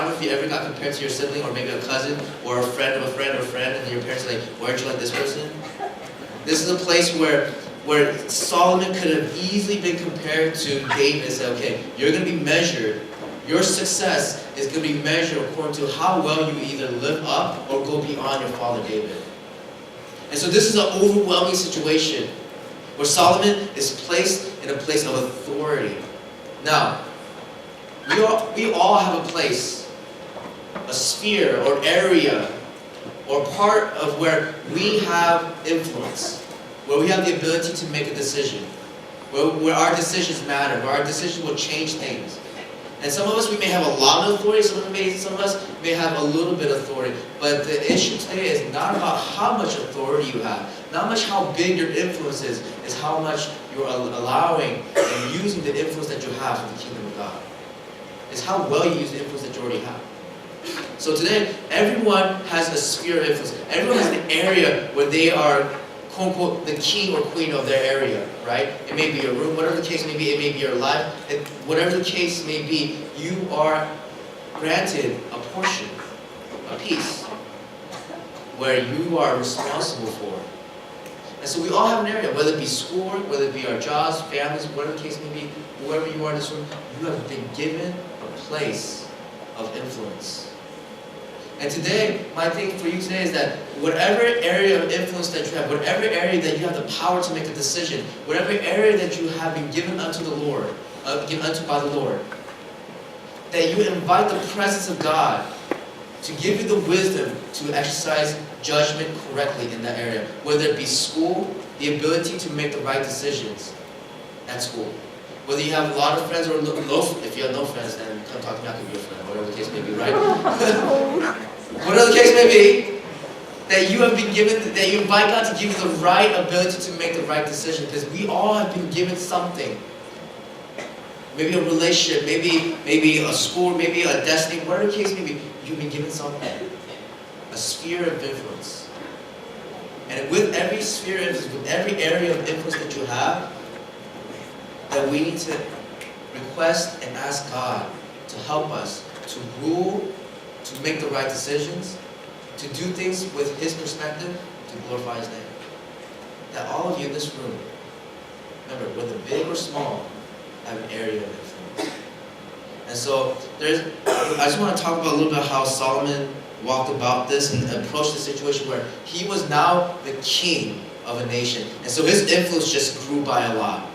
don't know if you ever got compared to your sibling or maybe a cousin or a friend of a friend or a friend, and then your parents are like, why aren't you like this person? This is a place where Solomon could have easily been compared to David and said, okay, you're going to be measured. Your success is going to be measured according to how well you either live up or go beyond your father David. And so this is an overwhelming situation where Solomon is placed in a place of authority. Now, we all have a place, a sphere or area or part of where we have influence, where we have the ability to make a decision, where our decisions matter, where our decisions will change things. And some of us, we may have a lot of authority, some of us may have a little bit of authority. But the issue today is not about how much authority you have, not much how big your influence is how much you're allowing and using the influence that you have for the kingdom of God. It's how well you use the influence that you already have. So today, everyone has a sphere of influence. Everyone has an area where they are, quote unquote, the king or queen of their area, right? It may be your room, whatever the case may be, it may be your life. Whatever the case may be, you are granted a portion, a piece, where you are responsible for. And so we all have an area, whether it be schoolwork, whether it be our jobs, families, whatever the case may be, whoever you are in this room, you have been given a place of influence. And today, my thing for you today is that whatever area of influence that you have, whatever area that you have the power to make a decision, whatever area that you have been given unto the Lord, given unto by the Lord, that you invite the presence of God to give you the wisdom to exercise judgment correctly in that area. Whether it be school, the ability to make the right decisions at school. Whether you have a lot of friends or if you have no friends, then come talk to me, I can be your friend, whatever the case may be, right? Whatever the case may be, that you have been given, that you invite God to give you the right ability to make the right decision, because we all have been given something. Maybe a relationship, maybe a school, maybe a destiny, whatever the case may be, you've been given something. A sphere of influence. And with every sphere of influence, with every area of influence that you have, that we need to request and ask God to help us to rule, to make the right decisions, to do things with His perspective, to glorify His name. That all of you in this room, remember, whether big or small, have an area of influence. And so, I just want to talk about a little bit how Solomon walked about this and approached the situation where he was now the king of a nation. And so his influence just grew by a lot.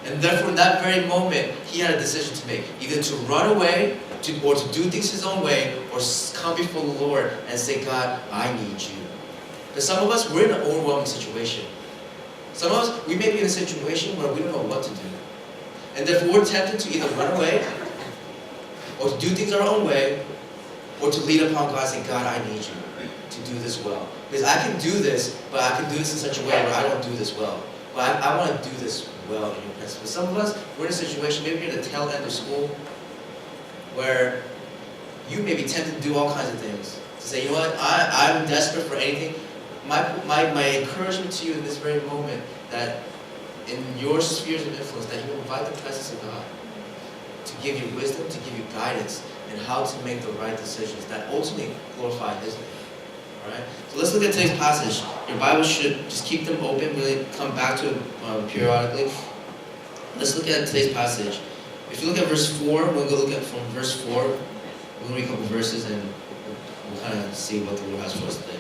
And therefore, in that very moment, he had a decision to make. Either to run away, or to do things his own way, or come before the Lord and say, God, I need you. Because some of us, we're in an overwhelming situation. Some of us, we may be in a situation where we don't know what to do. And therefore, we're tempted to either run away, or to do things our own way, or to lean upon God and say, God, I need you to do this well. Because I can do this, but I can do this in such a way where I don't do this well. But I want to do this well in your presence. But some of us, we're in a situation, maybe you're at the tail end of school, where you may be tempted to do all kinds of things. To say, you know what, I'm desperate for anything. My encouragement to you in this very moment, that in your spheres of influence, that you invite the presence of God to give you wisdom, to give you guidance, and how to make the right decisions that ultimately glorify His name. Alright? So let's look at today's passage. Your Bible should just keep them open, really come back to it periodically. Let's look at today's passage. If you look at verse 4, we'll go look at from verse 4. We're going to read a couple verses and we'll kind of see what the Lord has for us today.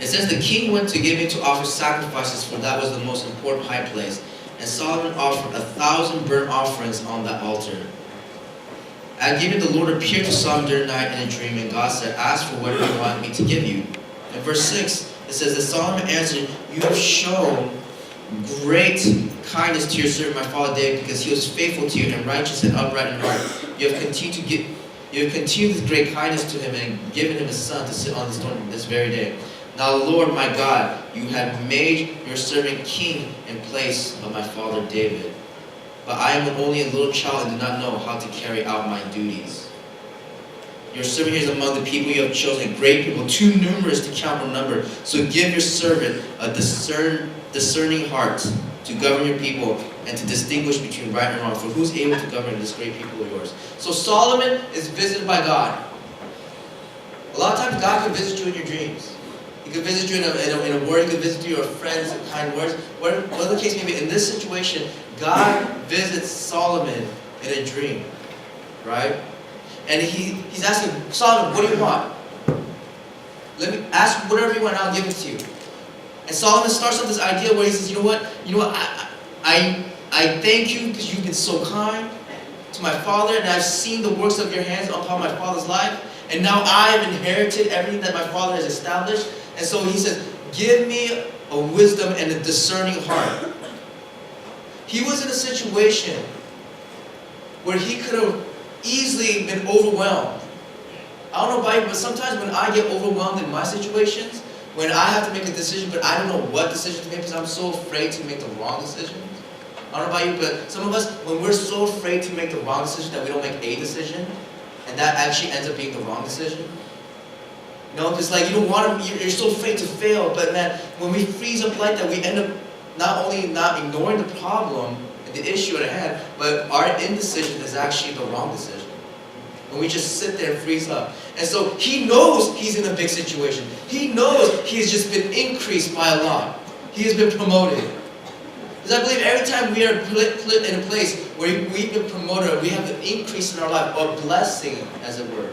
It says, the king went to give in to offer sacrifices, for that was the most important high place. And Solomon offered 1,000 burnt offerings on that altar. At evening the Lord appeared to Solomon during the night in a dream, and God said, ask for whatever you want me to give you. In verse 6, it says that Solomon answered, you have shown great kindness to your servant my father David, because he was faithful to you and righteous and upright in heart. You have continued with great kindness to him and given him a son to sit on his throne this very day. Now, Lord my God, you have made your servant king in place of my father David. But I am only a little child and do not know how to carry out my duties. Your servant here is among the people you have chosen, a great people, too numerous to count or number. So give your servant a discerning heart to govern your people and to distinguish between right and wrong, for who's able to govern this great people of yours? So Solomon is visited by God. A lot of times God can visit you in your dreams. He could visit you in a word, he could visit you your friends in kind words. Whatever the case may be, in this situation, God visits Solomon in a dream. Right? And he's asking, Solomon, what do you want? Let me ask whatever you want, and I'll give it to you. And Solomon starts with this idea where he says, you know what? I thank you because you've been so kind to my father, and I've seen the works of your hands upon my father's life. And now I've inherited everything that my father has established. And so he says, give me a wisdom and a discerning heart. He was in a situation where he could have easily been overwhelmed. I don't know about you, but sometimes when I get overwhelmed in my situations, when I have to make a decision, but I don't know what decision to make because I'm so afraid to make the wrong decision. I don't know about you, but some of us, when we're so afraid to make the wrong decision that we don't make a decision, and that actually ends up being the wrong decision. You know, because like you don't want to, you're so afraid to fail, but man, when we freeze up like that, we end up not only not ignoring the problem and the issue at hand, but our indecision is actually the wrong decision. And we just sit there and freeze up. And so he knows he's in a big situation. He knows he's just been increased by a lot. He has been promoted. Because I believe every time we are put in a place where we've been promoted, we have an increase in our life, or blessing, as it were,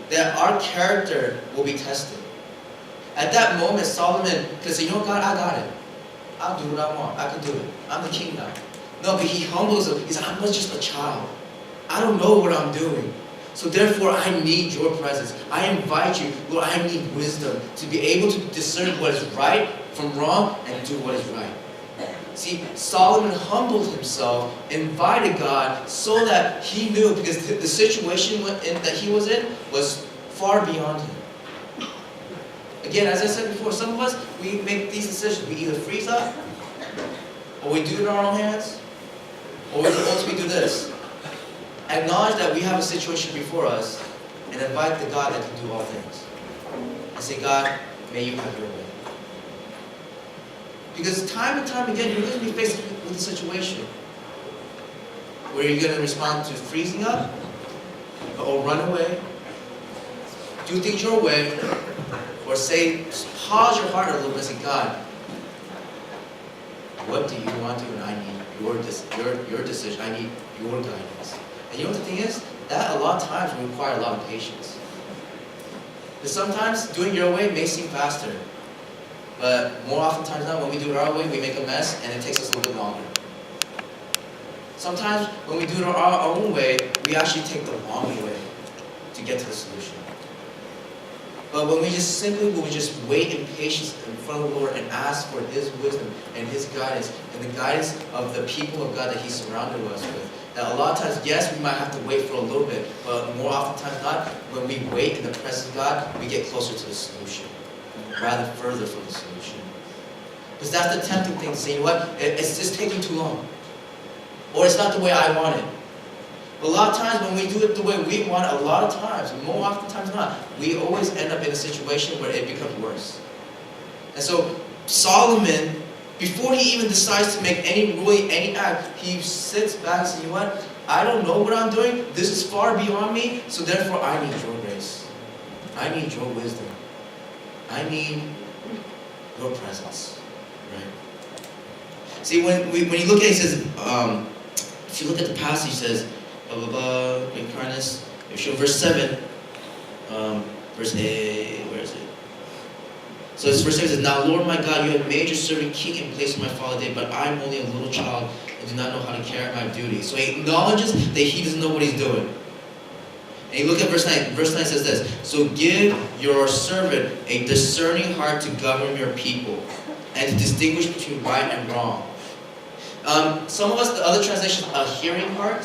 that our character will be tested. At that moment, Solomon could say, you know what, God, I got it. I'll do what I want. I can do it. I'm the king now. No, but he humbles him. He says, I'm just a child. I don't know what I'm doing. So therefore, I need your presence. I invite you, Lord, I need wisdom to be able to discern what is right from wrong and do what is right. See, Solomon humbled himself, invited God, so that he knew, because the situation that he was in was far beyond him. Again, as I said before, some of us, we make these decisions. We either freeze up, or we do it in our own hands, or we ultimately do this. Acknowledge that we have a situation before us, and invite the God that can do all things. And say, God, may you have your way. Because time and time again, you're going to be faced with a situation where you're going to respond to freezing up, or run away, do things your way, or say, pause your heart a little bit and say, God, what do you want to do? And I need your decision. I need your guidance. And you know what the thing is? That a lot of times will require a lot of patience. Because sometimes doing your way may seem faster. But more often times now, when we do it our way, we make a mess, and it takes us a little bit longer. Sometimes, when we do it our own way, we actually take the long way to get to the solution. But when we just wait in patience in front of the Lord and ask for His wisdom and His guidance, and the guidance of the people of God that He surrounded us with, that a lot of times, yes, we might have to wait for a little bit, but more often times not, when we wait in the presence of God, we get closer to the solution, rather further from the solution. Because that's the tempting thing to say, you know what, it's just taking too long. Or it's not the way I want it. But a lot of times when we do it the way we want it, a lot of times, more often times not, we always end up in a situation where it becomes worse. And so Solomon, before he even decides to make any act, he sits back and says, you know what, I don't know what I'm doing, this is far beyond me, so therefore I need your grace. I need your wisdom. I need your presence. Right? See, when you look at it, he says, if you look at the passage, he says, blah, blah, blah, incarnate. If you show verse 7, verse 8, where is it? So it's verse 7, it says, now Lord my God, you have made your servant king in place of my father David, but I am only a little child and do not know how to carry out my duties. So he acknowledges that he doesn't know what he's doing. And you look at verse 9. Verse 9 says this, so give your servant a discerning heart to govern your people and to distinguish between right and wrong. Some of us, the other translations, a hearing heart.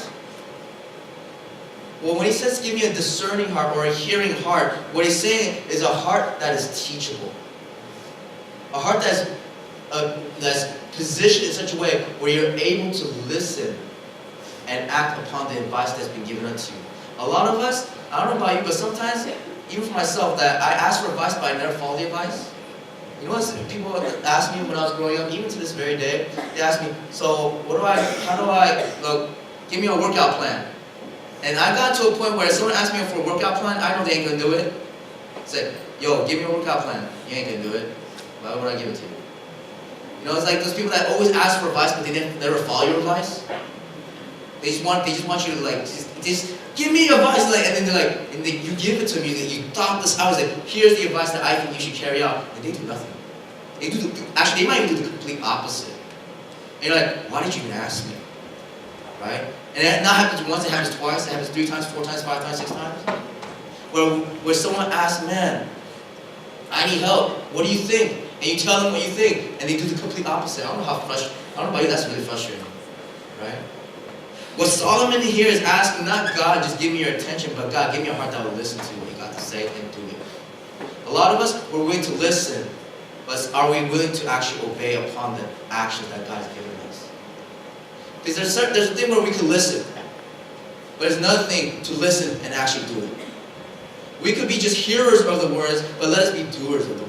Well, when he says give me a discerning heart or a hearing heart, what he's saying is a heart that is teachable. A heart that's positioned in such a way where you're able to listen and act upon the advice that's been given unto you. A lot of us, I don't know about you, but sometimes, even for myself, that I ask for advice but I never follow the advice. You know what people ask me when I was growing up, even to this very day, they ask me, so how do I, look, give me a workout plan. And I got to a point where if someone asked me for a workout plan, I know they ain't gonna do it. Say, yo, give me a workout plan. You ain't gonna do it. Why would I give it to you? You know, it's like those people that always ask for advice, but they never follow your advice. They just want you to like, just give me advice, like, and then they're like, and then you give it to them. You thought this out. Like, here's the advice that I think you should carry out, and they do nothing. Actually, they might even do the complete opposite. And you're like, why did you even ask me? Right? And it not happens once, it happens twice, it happens 3 times, 4 times, 5 times, 6 times. Where someone asks, man, I need help. What do you think? And you tell them what you think, and they do the complete opposite. I don't know about you, that's really frustrating, right? What Solomon here is asking, not God, just give me your attention, but God, give me a heart that will listen to what you got to say and do it. A lot of us, we're willing to listen, but are we willing to actually obey upon the actions that God's given us? Because there's a thing where we can listen, but there's another thing to listen and actually do it. We could be just hearers of the words, but let us be doers of the word.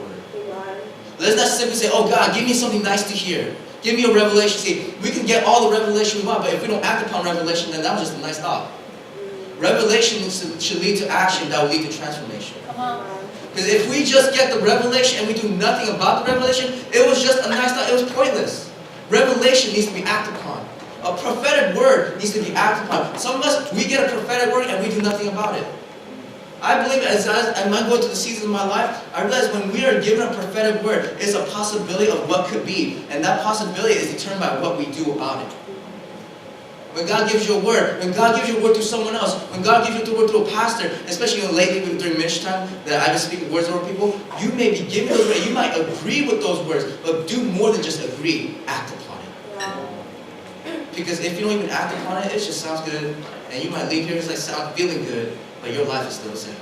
Let's not simply say, oh God, give me something nice to hear. Give me a revelation. See, we can get all the revelation we want, but if we don't act upon revelation, then that was just a nice thought. Revelation should lead to action that will lead to transformation. Because if we just get the revelation and we do nothing about the revelation, it was just a nice thought. It was pointless. Revelation needs to be acted upon. A prophetic word needs to be acted upon. Some of us, we get a prophetic word and we do nothing about it. I believe as I'm going through the season of my life, I realize when we are given a prophetic word, it's a possibility of what could be. And that possibility is determined by what we do about it. When God gives you a word, when God gives you a word through someone else, when God gives you a word through a pastor, especially lately during ministry time that I've been speaking words over people, you may be given those words, you might agree with those words, but do more than just agree, act upon it. Because if you don't even act upon it, it just sounds good, and you might leave here just like feeling good, but your life is still the same.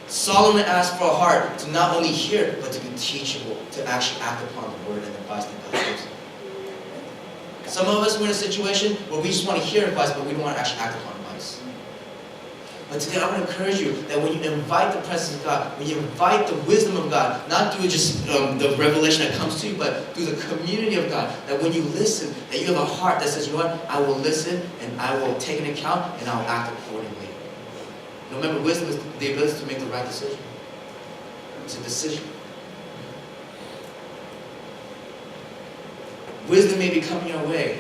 Solomon asked for a heart to not only hear, but to be teachable, to actually act upon the word and advice that God gives. Some of us, we're in a situation where we just want to hear advice, but we don't want to actually act upon advice. But today I want to encourage you that when you invite the presence of God, when you invite the wisdom of God, not through just the revelation that comes to you, but through the community of God, that when you listen, that you have a heart that says, you know what, I will listen and I will take an account and I will act accordingly. Remember, wisdom is the ability to make the right decision. It's a decision. Wisdom may be coming your way,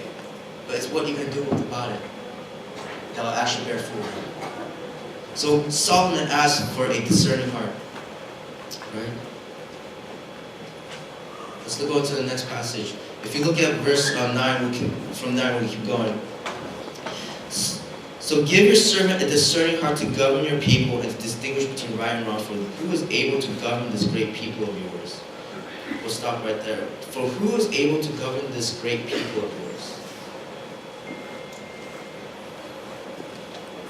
but it's what you're going to do about it that will actually bear fruit. So Solomon asked for a discerning heart. Right? Let's go on to the next passage. If you look at verse 9, from 9 we keep going. So give your servant a discerning heart to govern your people and to distinguish between right and wrong. For who is able to govern this great people of yours? We'll stop right there. For who is able to govern this great people of yours?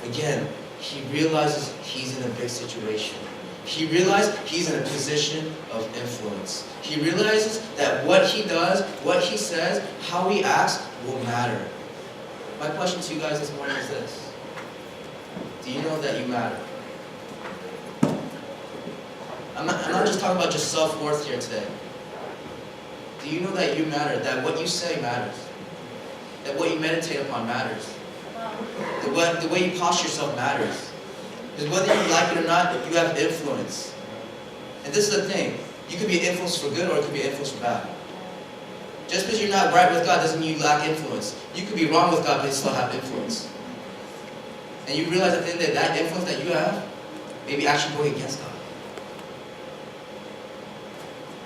Again, he realizes he's in a big situation. He realizes he's in a position of influence. He realizes that what he does, what he says, how he acts will matter. My question to you guys this morning is this. Do you know that you matter? I'm not just talking about just self-worth here today. Do you know that you matter? That what you say matters? That what you meditate upon matters? The way you posture yourself matters? Because whether you like it or not, you have influence. And this is the thing. You could be an influence for good or it could be an influence for bad. Just because you're not right with God doesn't mean you lack influence. You could be wrong with God, but you still have influence. And you realize at the end that influence that you have may be actually going against God.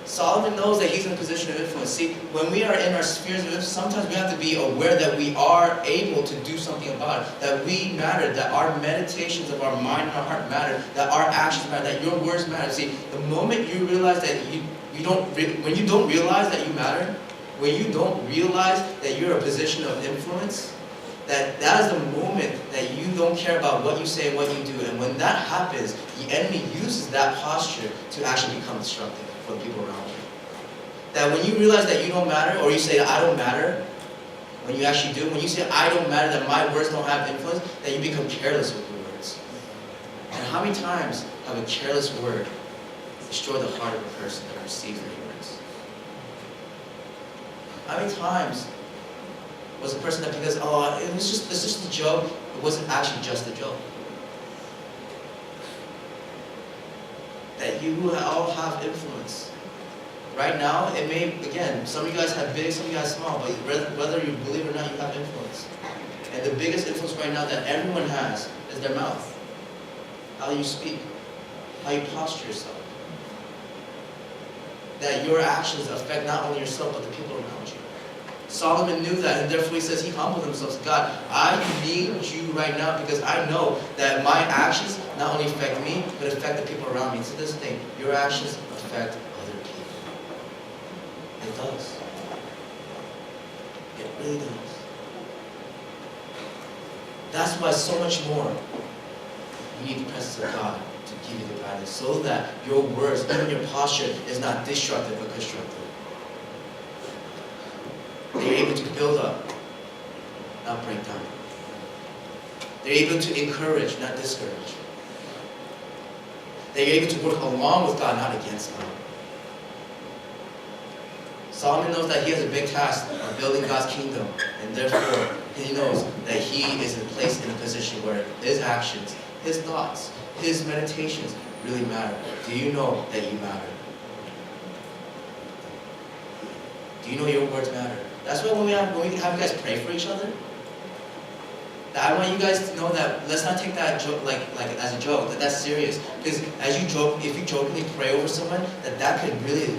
Solomon knows that he's in a position of influence. See, when we are in our spheres of influence, sometimes we have to be aware that we are able to do something about it. That we matter, that our meditations of our mind and our heart matter, that our actions matter, that your words matter. See, the moment you realize that when you don't realize that you matter, when you don't realize that you're in a position of influence, that is the moment that you don't care about what you say and what you do. And when that happens, the enemy uses that posture to actually become destructive for the people around you. That when you realize that you don't matter, or you say I don't matter, when you actually do, when you say I don't matter, that my words don't have influence, that you become careless with your words. And how many times have a careless word destroy the heart of a person that receives their words. How many times was a person that because, oh, it's just a joke, it wasn't actually just a joke? That you all have influence. Right now, it may, again, some of you guys have big, some of you guys small, but whether you believe it or not, you have influence. And the biggest influence right now that everyone has is their mouth. How you speak, how you posture yourself. That your actions affect not only yourself, but the people around you. Solomon knew that, and therefore he says he humbled himself. God, I need you right now because I know that my actions not only affect me, but affect the people around me. To this thing, your actions affect other people. It does. It really does. That's why so much more you need the presence of God to give you the guidance, so that your words, even your posture, is not destructive but constructive. They're able to build up, not break down. They're able to encourage, not discourage. They're able to work along with God, not against God. Solomon knows that he has a big task of building God's kingdom, and therefore he knows that he is placed in a position where his actions, his thoughts, his meditations really matter. Do you know that you matter? Do you know your words matter? That's why when we have you guys pray for each other, that I want you guys to know that let's not take that joke like as a joke. That's serious. Because as you joke, if you jokingly pray over someone, that could really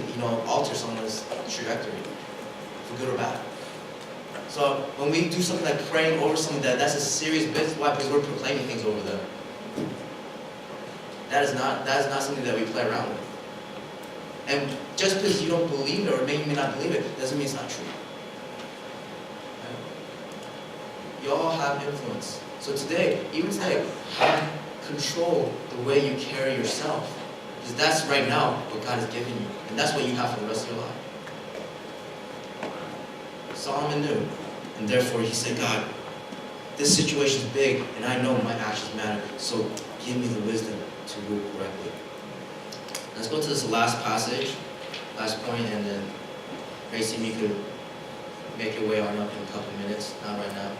alter someone's trajectory, for good or bad. So when we do something like praying over someone, that's a serious business. Why? Because we're proclaiming things over them. That is not something that we play around with. And just because you don't believe it, or maybe you may not believe it, doesn't mean it's not true. Right? You all have influence. So even today, control the way you carry yourself. Because that's right now what God has given you. And that's what you have for the rest of your life. Solomon knew. And therefore he said, God, this situation is big, and I know my actions matter. So give me the wisdom to rule correctly. Let's go to this last passage, last point, and then Gracie, you could make your way on up in a couple of minutes, not right now.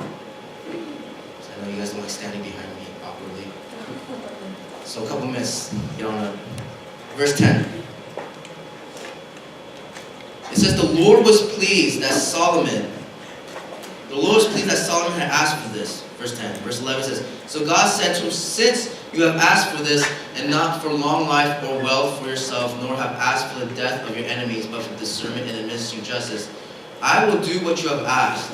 So I know you guys don't like standing behind me awkwardly. So a couple minutes, get on up. Verse 10. It says, the Lord was pleased that Solomon had asked for this. Verse 10. Verse 11 says, so God said to him, since you have asked for this, and not for long life or wealth for yourself, nor have asked for the death of your enemies, but for discernment and administering justice, I will do what you have asked.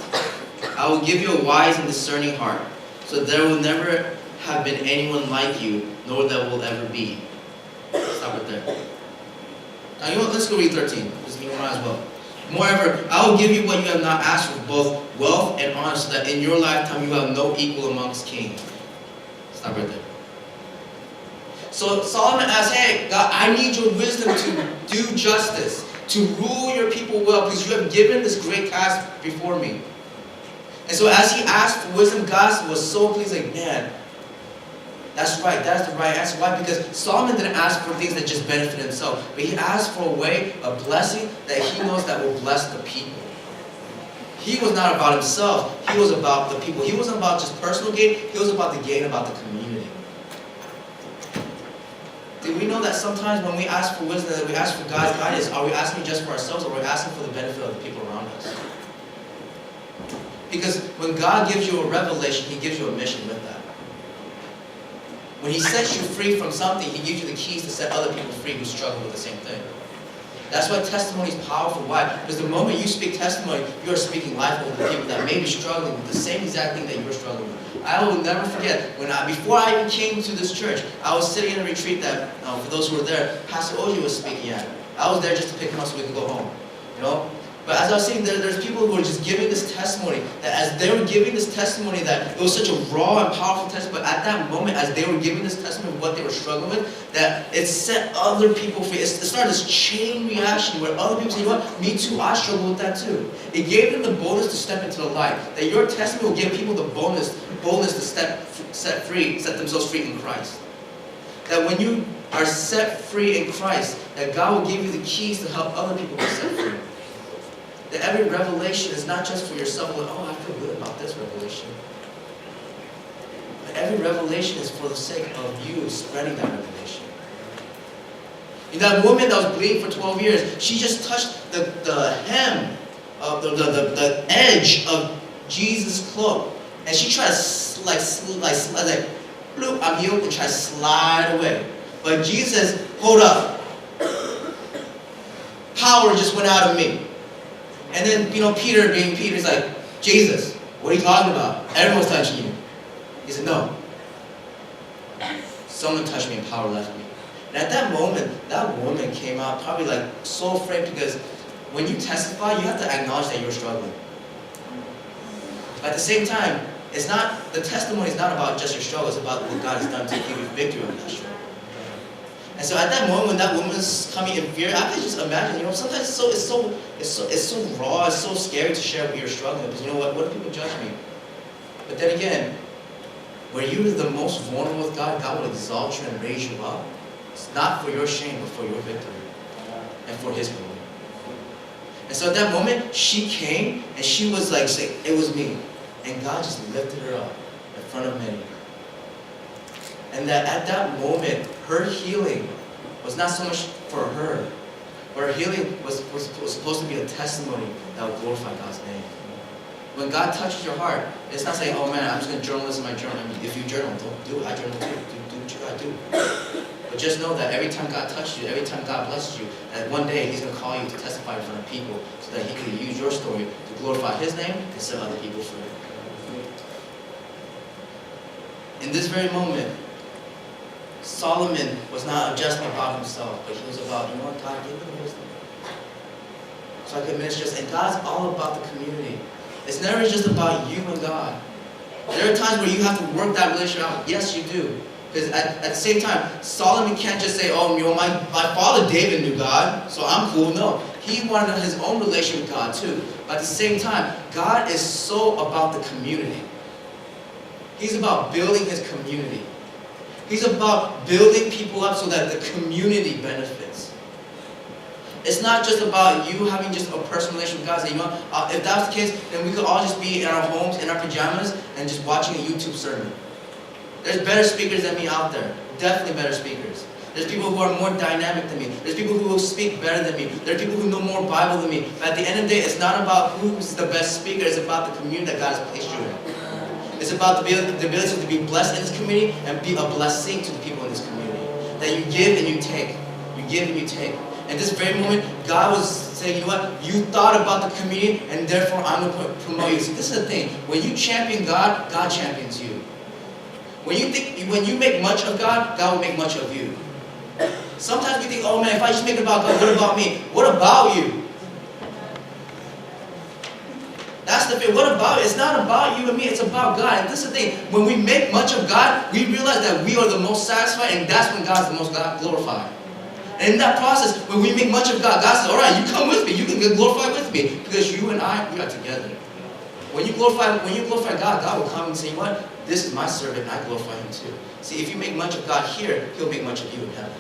I will give you a wise and discerning heart, so there will never have been anyone like you, nor there will ever be. Stop right there. Now, let's go read 13. Because you might as well. Moreover, I will give you what you have not asked for, both wealth and honor, so that in your lifetime you have no equal amongst kings. Stop right there. So Solomon asked, hey, God, I need your wisdom to do justice, to rule your people well, because you have given this great task before me. And so as he asked for wisdom, God was so pleased, like, man, that's right, that's the right answer. Why? Because Solomon didn't ask for things that just benefit himself, but he asked for a way, a blessing that he knows that will bless the people. He was not about himself, he was about the people. He wasn't about just personal gain, he was about the gain about the community. Did we know that sometimes when we ask for wisdom, that we ask for God's guidance, are we asking just for ourselves, or are we asking for the benefit of the people around us? Because when God gives you a revelation, he gives you a mission with that. When he sets you free from something, he gives you the keys to set other people free who struggle with the same thing. That's why testimony is powerful. Why? Because the moment you speak testimony, you are speaking life over the people that may be struggling with the same exact thing that you are struggling with. I will never forget, before I even came to this church, I was sitting in a retreat that, for those who were there, Pastor Oji was speaking at. I was there just to pick him up so we could go home. But as I was saying, there's people who are just giving this testimony, that as they were giving this testimony, that it was such a raw and powerful testimony, but at that moment, as they were giving this testimony of what they were struggling with, that it set other people free. It started this chain reaction where other people say, you know what, me too, I struggle with that too. It gave them the boldness to step into the light, that your testimony will give people the boldness to set themselves free in Christ. That when you are set free in Christ, that God will give you the keys to help other people be set free. That every revelation is not just for yourself, like, oh, I feel good about this revelation. But every revelation is for the sake of you spreading that revelation. And that woman that was bleeding for 12 years, she just touched the hem of the edge of Jesus' cloak. And she tried to bloop, I'm healed, and try to slide away. But Jesus says, hold up. Power just went out of me. And then, Peter being Peter, is like, Jesus, what are you talking about? Everyone's touching you. He said, no. Someone touched me and power left me. And at that moment, that woman came out probably like so afraid, because when you testify, you have to acknowledge that you're struggling. But at the same time, the testimony is not about just your struggle, it's about what God has done to give you victory over that struggle. And so at that moment when that woman's coming in fear, I could just imagine, sometimes it's so raw, it's so scary to share what you're struggling with, because what do people judge me? But then again, where you're the most vulnerable with God, God will exalt you and raise you up. It's not for your shame, but for your victory and for His glory. And so at that moment, she came and she was like saying, it was me. And God just lifted her up in front of many. And that at that moment, her healing was not so much for her, but her healing was supposed to be a testimony that would glorify God's name. When God touches your heart, it's not saying, oh man, I'm just going to journal this in my journal. I mean, if you journal, don't do it. I journal too. Do what you got to do. But just know that every time God touches you, every time God blesses you, that one day He's going to call you to testify in front of people so that He can use your story to glorify His name and set other people free. In this very moment, Solomon was not just about himself, but he was about, God, give me the wisdom. So I could minister. And God's all about the community. It's never just about you and God. There are times where you have to work that relationship out. Yes, you do. Because at the same time, Solomon can't just say, oh, my father David knew God, so I'm cool. No. He wanted his own relation with God too. But at the same time, God is so about the community. He's about building His community. He's about building people up so that the community benefits. It's not just about you having just a personal relationship with God. If that's the case, then we could all just be in our homes, in our pajamas, and just watching a YouTube sermon. There's better speakers than me out there. Definitely better speakers. There's people who are more dynamic than me. There's people who will speak better than me. There are people who know more Bible than me. But at the end of the day, it's not about who's the best speaker. It's about the community that God has placed you in. It's about the ability to be blessed in this community and be a blessing to the people in this community. That you give and you take. You give and you take. At this very moment, God was saying, you thought about the community and therefore I'm going to promote you. See, this is the thing. When you champion God, God champions you. When you make much of God, God will make much of you. Sometimes we think, oh man, if I just make it about God, what about me? What about you? That's the thing. What about it? It's not about you and me. It's about God. And this is the thing. When we make much of God, we realize that we are the most satisfied, and that's when God's the most glorified. And in that process, when we make much of God, God says, all right, you come with me. You can get glorified with me. Because you and I, we are together. When you glorify God, God will come and say, what? This is my servant, and I glorify Him too. See, if you make much of God here, He'll make much of you in heaven.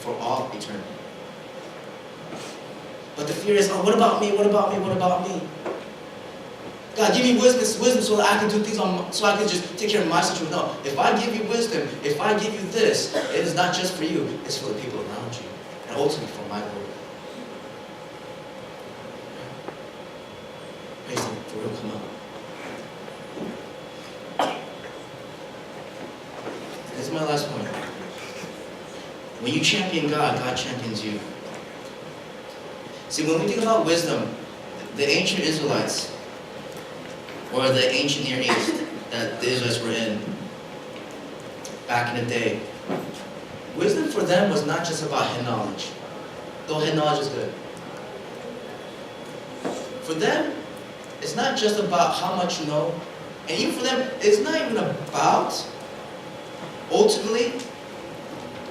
For all eternity. But the fear is, oh, what about me? What about me? What about me? God, give me wisdom so that I can do things so I can just take care of my situation. No, if I give you wisdom, if I give you this, it is not just for you, it's for the people around you. And ultimately for my glory. Praise Him, for real, come on. This is my last point. When you champion God, God champions you. See, when we think about wisdom, the ancient Israelites, or the ancient Near East that the Israelites were in back in the day, wisdom for them was not just about head knowledge, though head knowledge is good. For them, it's not just about how much you know, and even for them, it's not even about, ultimately,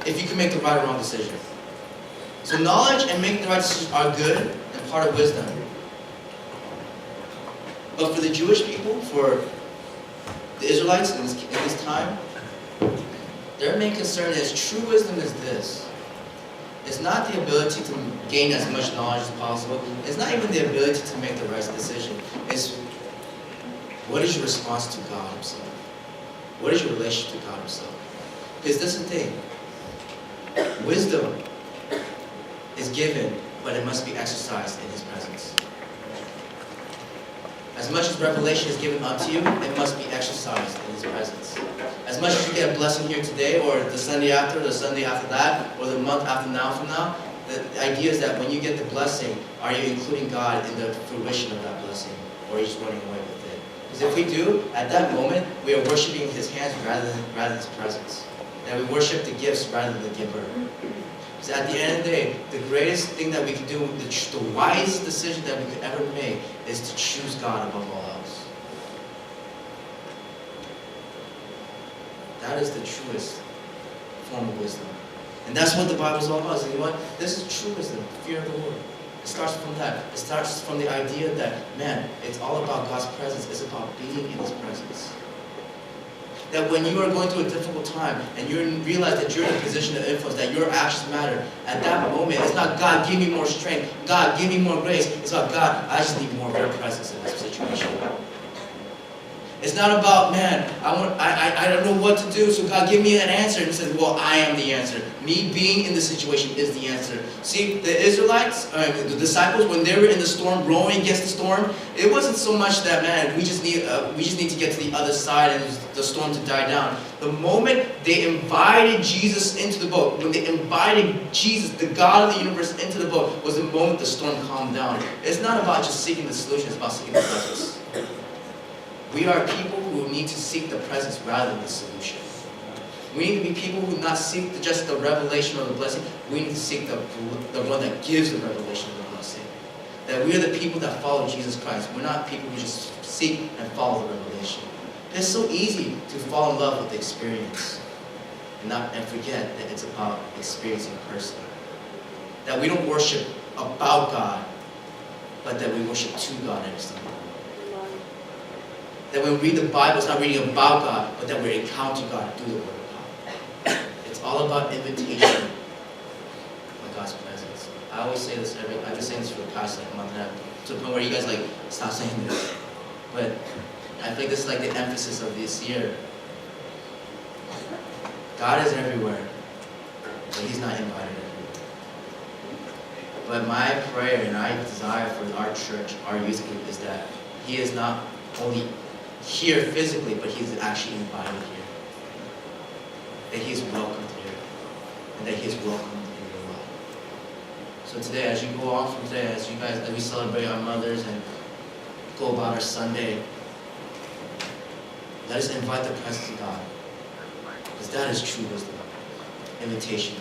if you can make the right or wrong decision. So knowledge and making the right decision are good and part of wisdom. But for the Jewish people, for the Israelites in this time, Their main concern is true wisdom is this. It's not the ability to gain as much knowledge as possible. It's not even the ability to make the right decision. It's what is your response to God Himself? What is your relationship to God Himself? Because this is the thing. Wisdom is given, but it must be exercised in His presence. As much as revelation is given unto you, it must be exercised in His presence. As much as you get a blessing here today, or the Sunday after, the Sunday after that, or the month after now from now, the idea is that when you get the blessing, are you including God in the fruition of that blessing? Or are you just running away with it? Because if we do, at that moment, we are worshiping His hands rather than His presence. That we worship the gifts rather than the giver. Because at the end of the day, the greatest thing that we can do, the wisest decision that we could ever make, is to choose God above all else. That is the truest form of wisdom. And that's what the Bible is all about. So you know what? This is true wisdom, fear of the Lord. It starts from that. It starts from the idea that, man, it's all about God's presence. It's about being in His presence. That when you are going through a difficult time and you realize that you're in a position of influence, that your actions matter, at that moment, it's not God, give me more strength. God, give me more grace. It's about God, I just need more of your presence in this situation. It's not about, man, I don't know what to do, so God, give me an answer. And He says, well, I am the answer. Me being in the situation is the answer. See, the Israelites, the disciples, when they were in the storm, rowing against the storm, it wasn't so much that, man, we just need to get to the other side and the storm to die down. The moment they invited Jesus into the boat, when they invited Jesus, the God of the universe, into the boat, was the moment the storm calmed down. It's not about just seeking the solution, it's about seeking the presence. We are people who need to seek the presence rather than the solution. We need to be people who not seek just the revelation or the blessing. We need to seek the one that gives the revelation or the blessing. That we are the people that follow Jesus Christ. We're not people who just seek and follow the revelation. It's so easy to fall in love with the experience and forget that it's about experiencing personally. That we don't worship about God, but that we worship to God every single day. That when we read the Bible, it's not reading about God, but that we're encountering God through the Word of God. It's all about invitation of God's presence. I always say this, I've been saying this for the past month and a half, to the point where you guys stop saying this. But I think this is the emphasis of this year. God is everywhere, but He's not invited everywhere. But my prayer and my desire for our church, our youth group, is that He is not only here physically, but He's actually invited here. That He is welcomed here. And that He is welcomed in your life. So today, as you go on from today, as we celebrate our mothers and go about our Sunday, let us invite the presence of God. Because that is true wisdom. Invitation.